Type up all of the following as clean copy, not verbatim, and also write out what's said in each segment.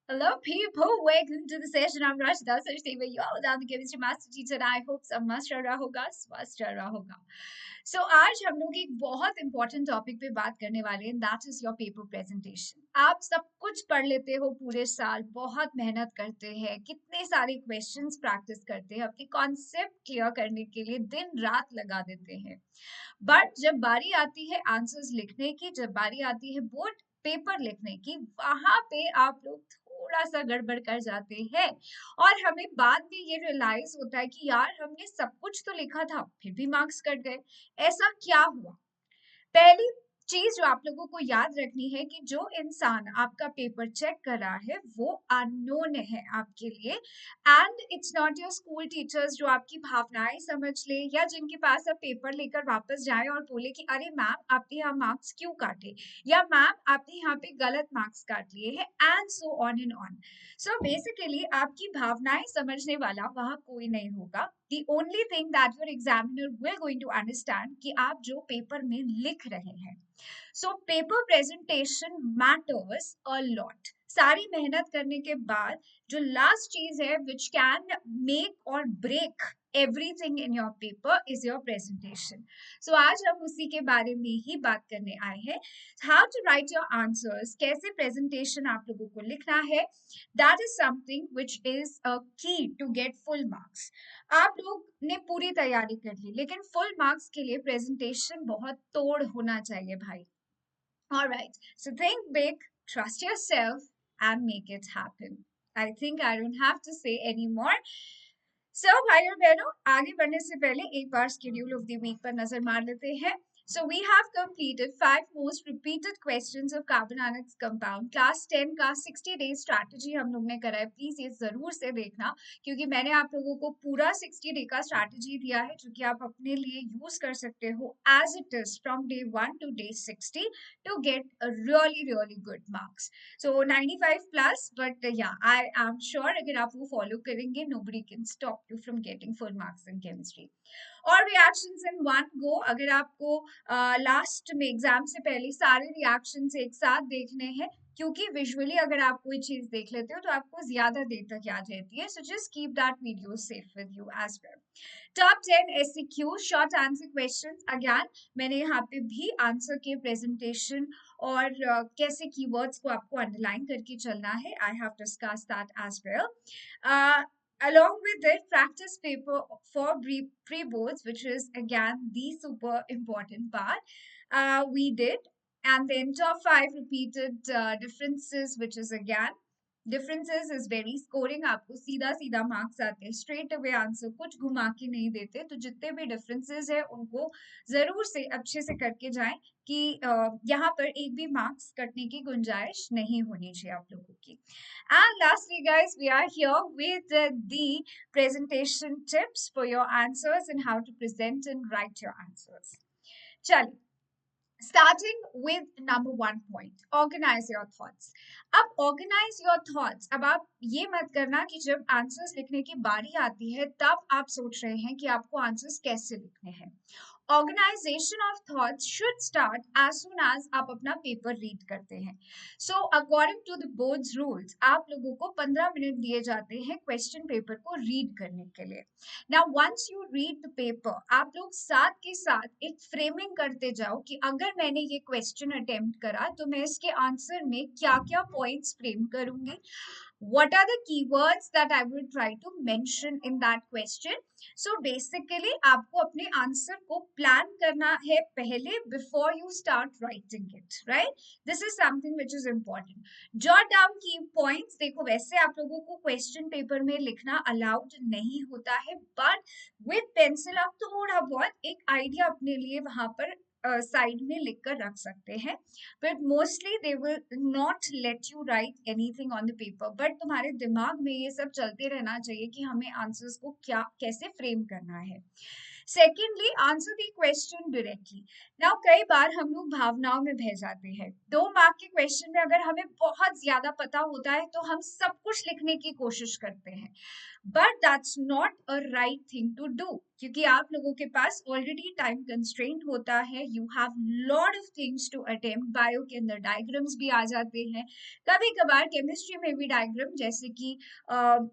Hello, people. Welcome to the session. I'm Rashida, Saraswati with you all down the chemistry master teacher. I hope सब मस्त चल रहा होगा, स्वस्थ चल रहा होगा. So आज हम लोग एक बहुत इंपॉर्टेंट टॉपिक पे बात करने वाले हैं. That is your paper presentation. आप सब कुछ पढ़ लेते हो पूरे साल, बहुत मेहनत करते हैं, कितने सारे क्वेश्चंस प्रैक्टिस करते हैं, अपने कॉन्सेप्ट क्लियर करने के लिए दिन रात लगा देते हैं. बट जब बारी आती है आंसर्स लिखने की, जब बारी आती है बोर्ड पेपर लिखने की, वहां पे आप लोग थोड़ा सा गड़बड़ कर जाते हैं और हमें बाद में ये रियलाइज होता है कि यार हमने सब कुछ तो लिखा था फिर भी मार्क्स कट गए. ऐसा क्या हुआ? पहली चीज जो आप लोगों को याद रखनी है कि जो इंसान आपका पेपर चेक कर रहा है वो अननोन है आपके लिए. And it's not your school teachers जो आपकी भावनाएं समझ ले या जिनके पास आप पेपर लेकर वापस जाए और बोले कि अरे मैम आपने यहाँ मार्क्स क्यों काटे, या मैम आपने यहाँ पे गलत मार्क्स काट लिए हैं, and so on and on. So basically आपकी भावनाएं समझने वाला वहां कोई नहीं होगा. The only thing that your examiner will going to understand कि आप जो पेपर में लिख रहे हैं. So paper presentation matters a lot. सारी मेहनत करने के बाद जो लास्ट चीज है which can make or break everything in your paper is your presentation. So आज हम उसी के बारे में ही बात करने आए हैं. How to write your answers, कैसे presentation आप लोगों को लिखना है. That is something which is a key to get full marks. आप लोग ने पूरी तैयारी कर ली लेकिन फुल मार्क्स के लिए प्रेजेंटेशन बहुत तोड़ होना चाहिए भाई. Alright, so think big, trust yourself, and make it happen. I think I don't have to say anymore. So भाई और बहनों, आगे बढ़ने से पहले एक बार schedule of the week पर नजर मार लेते हैं. So we have completed 5 most repeated questions of carbonic compound. Class 10 का 60 day strategy हम लोग ने करा है. Please ये जरूर से देखना क्योंकि मैंने आप लोगों को पूरा 60 day का strategy दिया है जो कि आप अपने लिए use कर सकते हो as it is from day 1 to day 60 to get a really good marks. So 95 plus, but yeah, I am sure अगर आप वो follow करेंगे nobody can stop you from getting full marks in chemistry. और reactions in one go. अगर आपको last में exam से पहले सारे रिएक्शंस एक साथ देखने हैं क्योंकि विजुअली अगर आप कोई चीज देख लेते हो तो आपको ज्यादा देर तक याद रहती है. So just keep that video safe with you as well. Top 10 SCQ short answer questions. Again मैंने यहाँ पे भी आंसर के प्रेजेंटेशन और कैसे कीवर्ड्स को आपको अंडरलाइन करके चलना है. I have discussed that as well. Along with it, practice paper for pre-boards, which is again the super important part. We did, and then top 5 repeated differences, which is again differences is very scoring. आपको सीधा सीधा marks आते हैं, straight away answer, कुछ घुमा के नहीं देते. तो जितने भी डिफरेंसेस है उनको जरूर से अच्छे से करके जाएं कि यहाँ पर एक भी मार्क्स कटने की गुंजाइश नहीं होनी चाहिए आप लोगों की. And lastly, guys, we are here with the presentation tips for your answers and how to present and write your answers. चलिए, starting with number 1 point, organize your thoughts. अब organize your thoughts. अब आप ये मत करना कि जब answers लिखने की बारी आती है तब आप सोच रहे हैं कि आपको आंसर्स कैसे लिखने हैं. Organization of thoughts should start as soon as आप अपना पेपर रीड करते हैं. So according to the board's rules, आप लोगों को 15 मिनट दिए जाते हैं क्वेश्चन पेपर को रीड करने के लिए. Now once you read the paper, आप लोग साथ के साथ एक फ्रेमिंग करते जाओ कि अगर मैंने ये क्वेश्चन अटेम्प्ट करा तो मैं इसके आंसर में क्या क्या पॉइंट्स फ्रेम करूंगी. What are the keywords that I will try to mention in that question? So basically आपको अपने आंसर को प्लान करना है पहले before you start writing it, right? This is something which is important. Jot down key points. देखो वैसे आप लोगों को क्वेश्चन पेपर में लिखना अलाउड नहीं होता है, but with pencil आप थोड़ा बहुत एक आइडिया अपने लिए वहां पर साइड में लिख कर रख सकते हैं. But mostly they will not let you right anything on the paper. But तुम्हारे दिमाग में ये सब चलते रहना चाहिए कि हमें आंसर्स को क्या कैसे फ्रेम करना है. Secondly, answer the question directly. Now कई बार हम लोग भावनाओं में बह जाते हैं. 2 मार्क के क्वेश्चन में अगर हमें बहुत ज्यादा पता होता है तो हम सब कुछ लिखने की कोशिश करते हैं, but that's not a right thing to do. क्योंकि आप लोगों के पास ऑलरेडी टाइम कंस्ट्रेंट होता है, you have lot of things to attempt. Bio के अंदर डायग्राम्स भी आ जाते हैं, कभी कभार केमिस्ट्री में भी डायग्राम, जैसे कि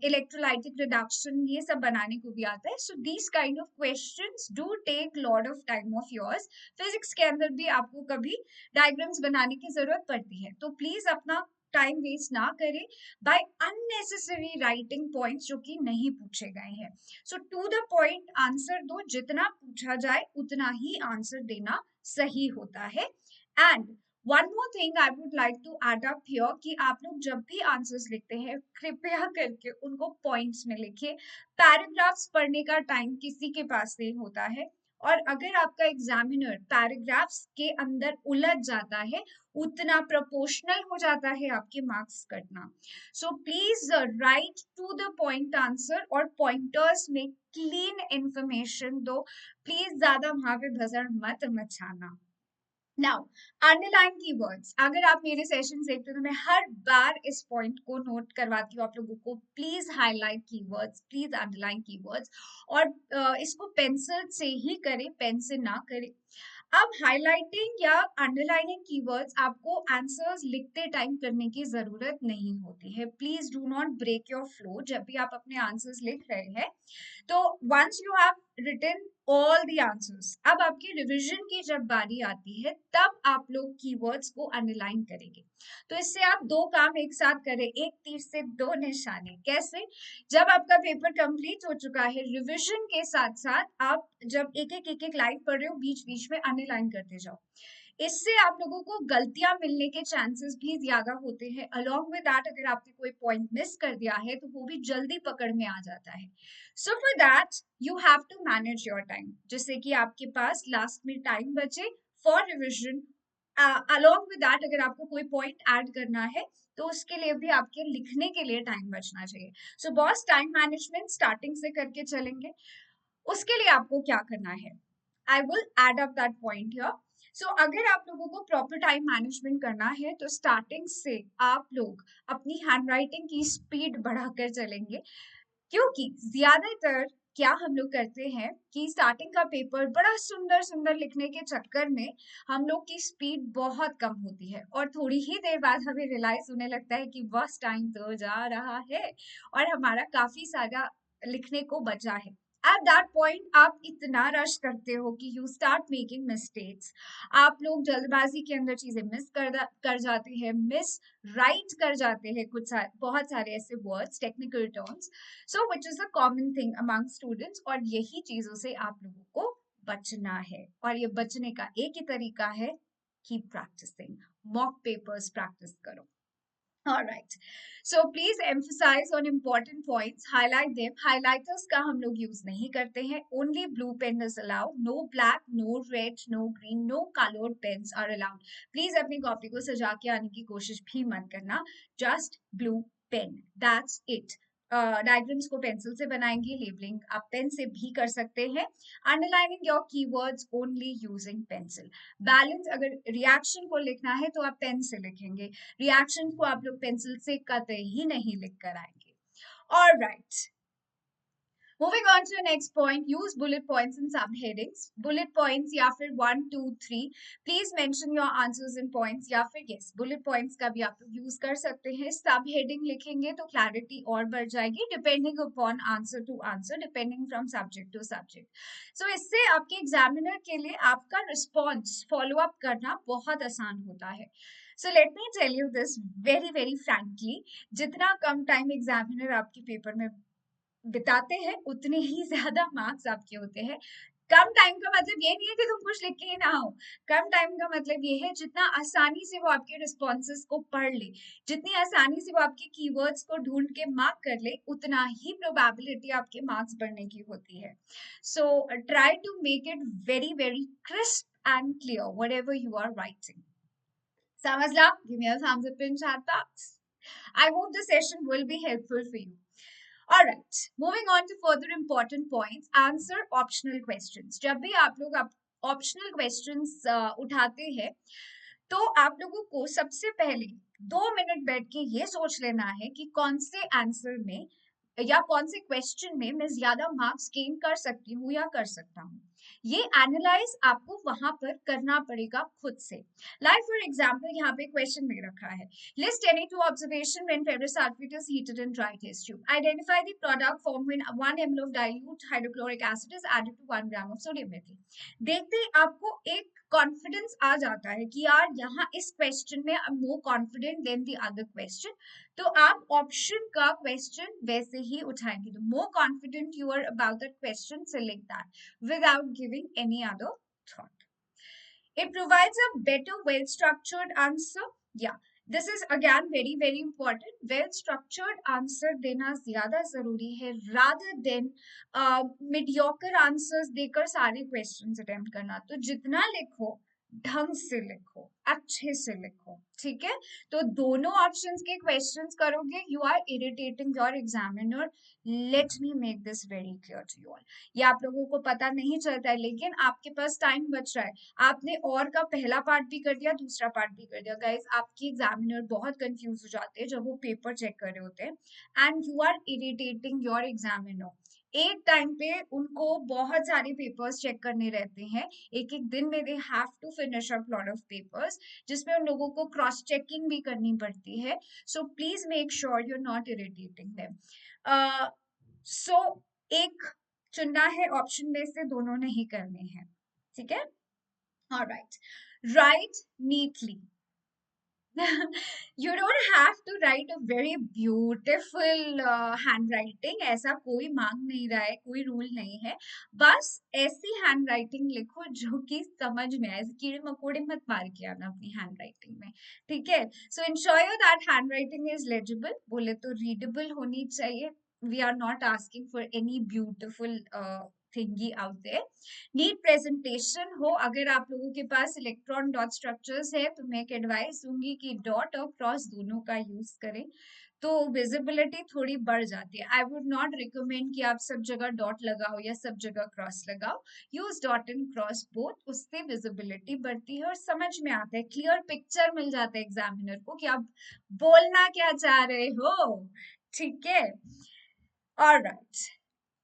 इलेक्ट्रोलाइटिक रिडक्शन, ये सब बनाने को भी आता है। So these kind of questions do take lot of time of yours. Physics के अंदर भी आपको कभी डायग्राम्स बनाने की जरूरत पड़ती है, तो प्लीज अपना टाइम वेस्ट ना करें बाय अननेसेसरी राइटिंग पॉइंट्स जो कि नहीं पूछे गए हैं। सो टू द पॉइंट आंसर दो, जितना पूछा जाए उतना ही आंसर देना सही होता है। And one more thing I would like to add up here कि आप लोग जब भी आंसर्स लिखते हैं कृपया करके उनको पॉइंट्स में लिखिए। पैराग्राफ्स पढ़ने का टाइम किसी के पास नहीं होता है, और अगर आपका एग्जामिनर पैराग्राफ्स के अंदर उलझ जाता है, उतना प्रोपोर्शनल हो जाता है आपके मार्क्स कटना। So please write to the point answer, और पॉइंटर्स में क्लीन इंफॉर्मेशन दो। प्लीज ज्यादा वहां पे भसड़ मत मचाना। नाउ अंडरलाइन कीवर्ड्स, अगर आप मेरे सेशन देखते हो तो मैं हर बार इस पॉइंट को नोट करवाती हूँ आप लोगों को, please highlight keywords, please underline keywords, और इसको पेंसिल से ही करें, पेन से ना करें। अब हाइलाइटिंग या अंडरलाइनिंग कीवर्ड्स आपको आंसर्स लिखते टाइम करने की जरूरत नहीं होती है। Please do not break your flow जब भी आप अपने आंसर्स लिख रहे हैं। तो once you have written all the answers, अब आपकी रिवीजन की जब बारी आती है तब आप लोग कीवर्ड्स को अंडरलाइन करेंगे। तो इससे आप दो काम एक साथ करें, एक तीर से दो निशाने। कैसे? जब आपका पेपर कंप्लीट हो चुका है, रिवीजन के साथ साथ आप जब एक एक लाइन पढ़ रहे हो, बीच बीच में अंडरलाइन करते जाओ। इससे आप लोगों को गलतियां मिलने के चांसेस भी ज्यादा होते हैं। अलोंग विद दैट, अगर आपने कोई पॉइंट मिस कर दिया है तो वो भी जल्दी पकड़ में आ जाता है। So for that you have to manage your time, जिससे कि आपके पास लास्ट में टाइम बचे for revision. Along with that, अगर आपको कोई पॉइंट ऐड करना है तो उसके लिए भी आपके लिखने के लिए टाइम बचना चाहिए। So boss, time management starting से करके चलेंगे। उसके लिए आपको क्या करना है, I will add up that point here. So अगर आप लोगों को प्रॉपर टाइम मैनेजमेंट करना है तो स्टार्टिंग से आप लोग अपनी हैंडराइटिंग की स्पीड बढ़ाकर चलेंगे, क्योंकि ज्यादातर क्या हम लोग करते हैं कि स्टार्टिंग का पेपर बड़ा सुंदर सुंदर लिखने के चक्कर में हम लोग की स्पीड बहुत कम होती है, और थोड़ी ही देर बाद हमें रियलाइज होने लगता है कि बस टाइम तो जा रहा है और हमारा काफी सारा लिखने को बचा है। एट दैट पॉइंट आप इतना रश करते हो कि यू स्टार्ट मेकिंग मिस्टेक्स। आप लोग जल्दबाजी के अंदर चीजें मिस कर जाते हैं, मिस राइट कर जाते हैं कुछ बहुत सारे ऐसे words, technical terms, so which is a common thing among students. और यही चीजों से आप लोगों को बचना है, और ये बचने का एक ही तरीका है, keep practising, mock papers practice करो। All right. So please emphasize on important points. Highlight them. Highlighters का हम लोग use नहीं करते हैं. Only blue pen is allowed. No black, no red, no green, no colored pens are allowed. Please अपनी copy को सजा के आने की कोशिश भी मत करना. Just blue pen. That's it. Diagrams को पेंसिल से बनाएंगे, लेबलिंग आप पेन से भी कर सकते हैं। Underlining your keywords only using pencil. Balance, अगर रिएक्शन को लिखना है तो आप पेन से लिखेंगे, रिएक्शन को आप लोग पेंसिल से कतई ही नहीं लिख कर आएंगे। Alright, moving on to next point, use bullet points in subheadings. Bullet points या फिर 1 2 3, please mention your answers in points, या फिर यस बुलेट पॉइंट्स का भी आप लोग यूज कर सकते हैं। सब हेडिंग लिखेंगे तो क्लैरिटी और बढ़ जाएगी, depending upon answer to answer, depending from subject to subject. So इससे आपके एग्जामिनर के लिए आपका रिस्पॉन्स फॉलो अप करना बहुत आसान होता है। So let me tell you this very very frankly, जितना कम टाइम एग्जामिनर आपके पेपर में बिताते हैं उतने ही ज्यादा मार्क्स आपके होते हैं। कम टाइम का मतलब ये नहीं है कि तुम कुछ लिख के ही ना हो, कम टाइम का मतलब ये है जितना आसानी से वो आपके रिस्पॉन्सेस को पढ़ ले, जितनी आसानी से वो आपके कीवर्ड्स को ढूंढ के मार्क कर ले, उतना ही प्रोबेबिलिटी आपके मार्क्स बढ़ने की होती है। So try to make it very very crisp and clear whatever you are writing. समझ ला? Give me a thumbs up in chat box. I hope the session will be helpful for you. All right, moving on to further important points. Answer optional questions. जब भी आप लोग optional questions उठाते हैं तो आप लोगों को सबसे पहले 2 मिनट बैठ के ये सोच लेना है कि कौन से आंसर में या कौन से क्वेश्चन में मैं ज्यादा मार्क्स गेन कर सकती हूँ या कर सकता हूँ, ये एनालाइज आपको वहां पर करना पड़ेगा खुद से। लाइक फॉर एग्जाम्पल यहाँ पे क्वेश्चन दे रखा है, list any two observation when ferrous sulphate is heated in dry test tube, identify the product form when 1 ml of dilute hydrochloric acid is added to 1 gram of sodium methyl. देखते ही आपको एक confidence आ जाता है कि यार यहाँ इस क्वेश्चन में I am more confident than the other question, तो आप ऑप्शन का क्वेश्चन वैसे ही उठाएंगे। The more confident you are about that question, select that without giving any other thought. It provides a better, well-structured answer. Yeah, this is again very, very important. Well-structured answer देना ज्यादा जरूरी है rather than mediocre answers देकर सारे questions attempt करना। तो जितना लिखो ढंग से लिखो, अच्छे से लिखो, ठीक है। तो दोनों ऑप्शंस के क्वेश्चंस करोगे, you are irritating your examiner. Let me make this very clear to you all. ये आप लोगों को पता नहीं चलता है, लेकिन आपके पास टाइम बच रहा है। आपने और का पहला पार्ट भी कर दिया, दूसरा पार्ट भी कर दिया। गाइस, आपकी एग्जामिनर बहुत कंफ्यूज हो जाते हैं जब वो पेपर चेक कर रहे होते हैं and you are irritating your examiner. एक टाइम पे उनको बहुत सारे पेपर्स चेक करने रहते हैं, एक एक दिन में they have to finish up lot of papers, जिसमें उन लोगों को क्रॉस चेकिंग भी करनी पड़ती है। So please make sure you are not irritating them. So एक चुनना है, ऑप्शन में से दोनों नहीं करने हैं, ठीक है। Alright, write neatly. You don't have to write a very beautiful handwriting, ऐसा कोई मांग नहीं रहा है, कोई रूल नहीं है। बस ऐसी हैंडराइटिंग लिखो जो कि समझ में आए, ऐसे कीड़े मकोड़े मत मार के आना अपनी हैंडराइटिंग में, ठीक है। So ensure that handwriting is legible, बोले तो रीडेबल होनी चाहिए। We are not asking for any beautiful thingy out there. Neat presentation हो। अगर आप लोगों के पास इलेक्ट्रॉन डॉट स्ट्रक्चर्स है तो मैं एक एडवाइस दूंगी कि डॉट और क्रॉस दोनों का यूज करें, तो विजिबिलिटी थोड़ी बढ़ जाती है। आई वुड नॉट रिकमेंड कि आप सब जगह डॉट लगाओ या सब जगह क्रॉस लगाओ। Use dot and cross both, उससे विजिबिलिटी बढ़ती है और समझ में आता है, क्लियर पिक्चर मिल जाता है एग्जामिनर को कि आप बोलना क्या चाह रहे हो, ठीक है। Alright,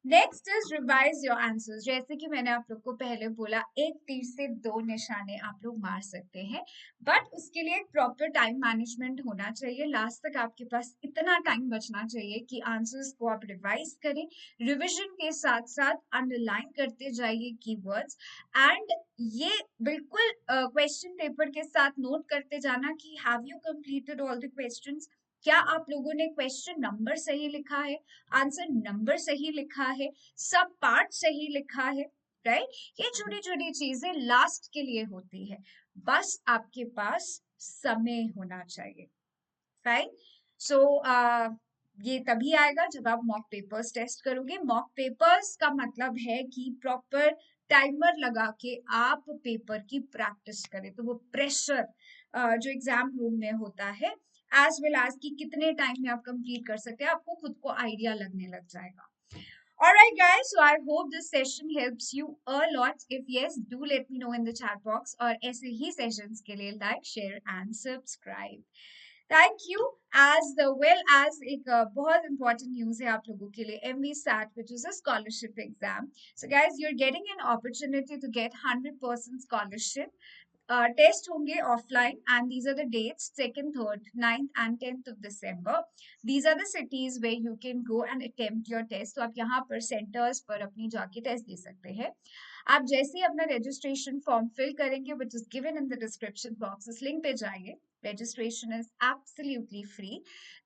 next is revise your answers. जैसे कि मैंने आप लोग को पहले बोला, एक तीर से दो निशाने आप लोग मार सकते हैं, बट उसके लिए एक प्रॉपर टाइम मैनेजमेंट होना चाहिए। लास्ट तक आपके पास इतना टाइम बचना चाहिए कि आंसर्स को आप रिवाइज करें, रिविजन के साथ साथ अंडरलाइन करते जाइए कीवर्ड्स, एंड ये बिल्कुल क्वेश्चन पेपर के साथ नोट करते जाना कि have you completed all the questions, क्या आप लोगों ने क्वेश्चन नंबर सही लिखा है, आंसर नंबर सही लिखा है, सब पार्ट सही लिखा है, राइट। ये छोटी छोटी चीजें लास्ट के लिए होती है, बस आपके पास समय होना चाहिए, फाइन। सो ये तभी आएगा जब आप मॉक पेपर्स टेस्ट करोगे। मॉक पेपर्स का मतलब है कि प्रॉपर टाइमर लगा के आप पेपर की प्रैक्टिस करें, तो वो प्रेशर जो एग्जाम रूम में होता है एज वेल एज कि कितने टाइम में आप कंप्लीट कर सकते हैं, आपको खुद को आइडिया लगने लग जाएगा। Alright guys, so I hope this session helps you a lot. If yes, do let me know in the chat box, और ऐसे ही sessions के लिए like, share and subscribe. Thank you. As well as एक बहुत important news है आप लोगों के लिए, MVSAT, which is a scholarship exam. So guys, you're getting an opportunity to get 100% scholarship. Test होंगे offline, and these are the dates: 2nd, 3rd, 9th and 10th of December. These are the cities where you can go and attempt your test. तो आप यहाँ पर centers पर अपनी जाके test दे सकते हैं। आप जैसे ही अपना registration form fill करेंगे, which is given in the description box, इस link पे जाइए। Registration is absolutely free.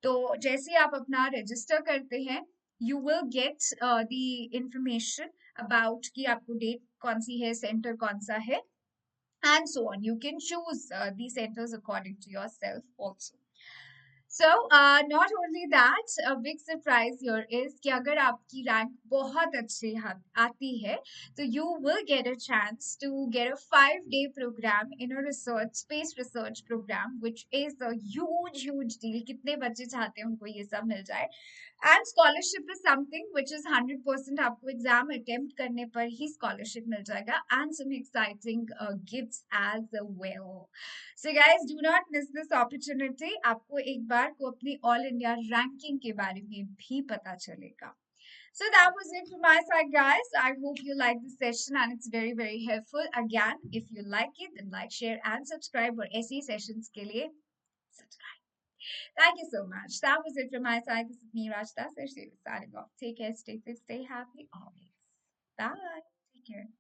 तो जैसे ही आप अपना register करते हैं, you will get the information about कि आपको date कौन सी है, center कौन सा है, and so on. You can choose these centers according to yourself also. So not only that, a big surprise here is कि अगर आपकी rank बहुत अच्छी आती है, तो you will get a chance to get a 5-day program in a space research program, which is a huge deal. कितने बच्चे चाहते हैं उनको ये सब मिल जाए। And scholarship is something which is 100% आपको एग्जाम अटेम्प्ट करने पर ही scholarship मिल जाएगा, and some exciting gifts as well. So guys, do not miss this opportunity. आपको एक बार परिवार को अपनी ऑल इंडिया रैंकिंग के बारे में भी पता चलेगा. So that was it from my side, guys. I hope you like this session and it's very, very helpful. Again, if you like it, then like, share, and subscribe for SE sessions के लिए subscribe. Thank you so much. That was it from my side. This is me, Rajda. So, signing off. Take care, stay safe, stay happy always. Bye. Take care.